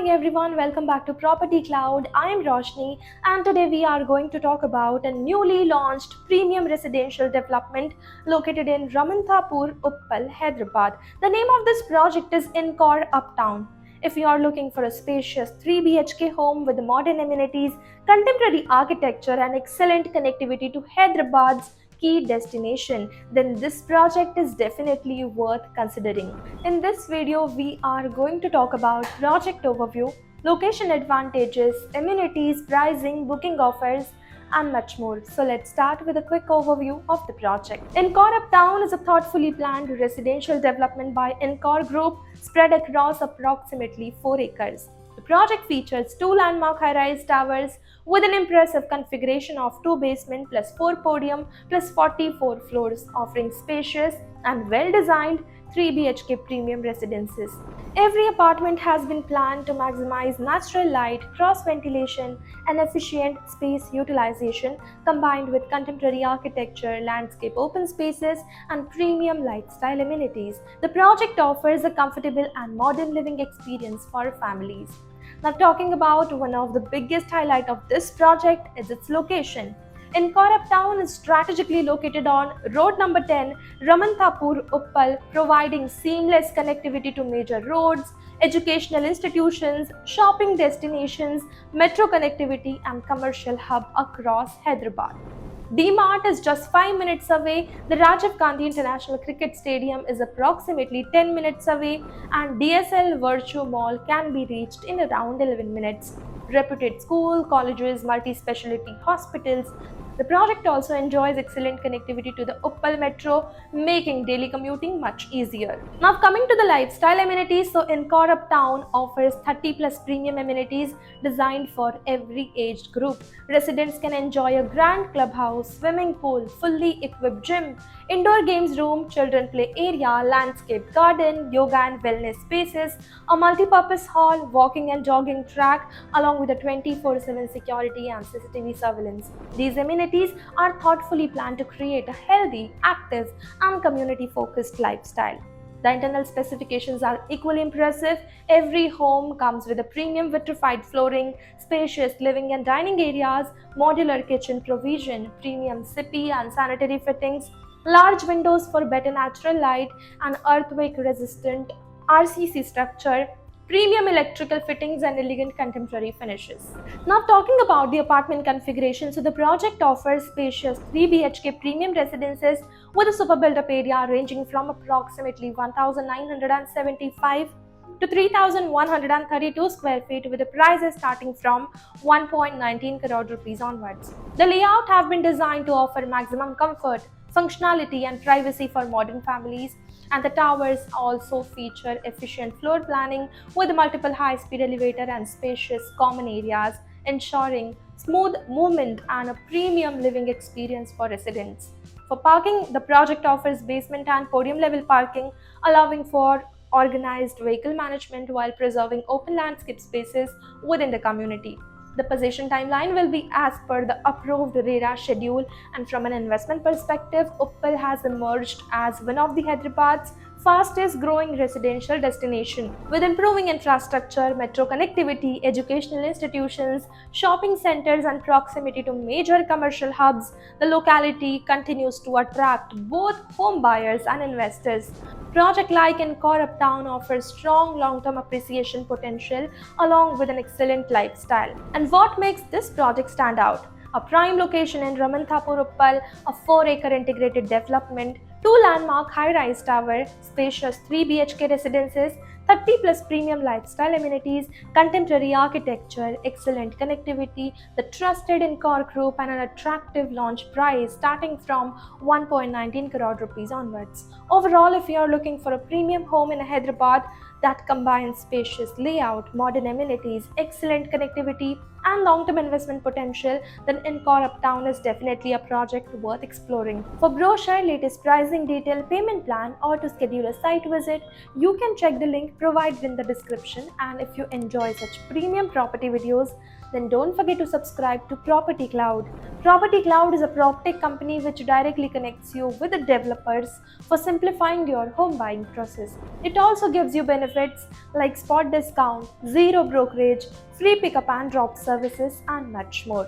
morning everyone, welcome back to Property Cloud. I am Roshni and today we are going to talk about a newly launched premium residential development located in Ramanthapur, Uppal, Hyderabad. The name of this project is Encore Uptown. If you are looking for a spacious 3 BHK home with modern amenities, contemporary architecture and excellent connectivity to Hyderabad's key destination, then this project is definitely worth considering. In this video, we are going to talk about project overview, location advantages, amenities, pricing, booking offers, and much more. So let's start with a quick overview of the project. Encore Uptown is a thoughtfully planned residential development by Encore Group spread across approximately 4 acres. The project features two landmark high-rise towers with an impressive configuration of 2 basement plus 4 podium plus 44 floors, offering spacious and well-designed 3 BHK premium residences. Every apartment has been planned to maximize natural light, cross ventilation, and efficient space utilization combined with contemporary architecture, landscape open spaces, and premium lifestyle amenities. The project offers a comfortable and modern living experience for families. Now, talking about one of the biggest highlights of this project is its location. Encore Uptown is strategically located on Road number 10, Ramanthapur, Uppal, providing seamless connectivity to major roads, educational institutions, shopping destinations, metro connectivity, and commercial hub across Hyderabad. D-Mart is just 5 minutes away, the Rajiv Gandhi International Cricket Stadium is approximately 10 minutes away, and DSL Virtue Mall can be reached in around 11 minutes. Reputed schools, colleges, multi-specialty hospitals. The project also enjoys excellent connectivity to the Uppal Metro, making daily commuting much easier. Now coming to the lifestyle amenities, so Encore Uptown offers 30 plus premium amenities designed for every aged group. Residents can enjoy a grand clubhouse, swimming pool, fully equipped gym, indoor games room, children play area, landscape garden, yoga and wellness spaces, a multi-purpose hall, walking and jogging track, along with a 24/7 security and CCTV surveillance. These amenities are thoughtfully planned to create a healthy, active, and community-focused lifestyle. The internal specifications are equally impressive. Every home comes with a premium vitrified flooring, spacious living and dining areas, modular kitchen provision, premium CP and sanitary fittings, large windows for better natural light, and earthquake-resistant RCC structure, premium electrical fittings, and elegant contemporary finishes. Now talking about the apartment configuration, so the project offers spacious 3 BHK premium residences with a super built-up area ranging from approximately 1,975 to 3,132 square feet with the prices starting from 1.19 crore rupees onwards. The layout have been designed to offer maximum comfort, functionality and privacy for modern families, and the towers also feature efficient floor planning with multiple high-speed elevator and spacious common areas, ensuring smooth movement and a premium living experience for residents. For parking, the project offers basement and podium level parking, allowing for organized vehicle management while preserving open landscape spaces within the community. The possession timeline will be as per the approved RERA schedule, and from an investment perspective, Uppal has emerged as one of the Hyderabad's fastest growing residential destination. With improving infrastructure, metro connectivity, educational institutions, shopping centers, and proximity to major commercial hubs, the locality continues to attract both home buyers and investors. Project like Encore Uptown offers strong long-term appreciation potential along with an excellent lifestyle. And what makes this project stand out? A prime location in Ramanthapur Uppal, a 4-acre integrated development, 2 landmark high-rise tower, spacious 3 BHK residences, 30 plus premium lifestyle amenities, contemporary architecture, excellent connectivity, the trusted Encore Group, and an attractive launch price starting from 1.19 crore rupees onwards. Overall, if you are looking for a premium home in Hyderabad that combines spacious layout, modern amenities, excellent connectivity, and long-term investment potential, then Encore Uptown is definitely a project worth exploring. For brochure, latest pricing detail, payment plan, or to schedule a site visit, you can check the link provided in the description. And if you enjoy such premium property videos, then don't forget to subscribe to Property Cloud. Property Cloud is a PropTech company which directly connects you with the developers for simplifying your home buying process. It also gives you benefits like spot discount, zero brokerage, free pickup and drop services, and much more.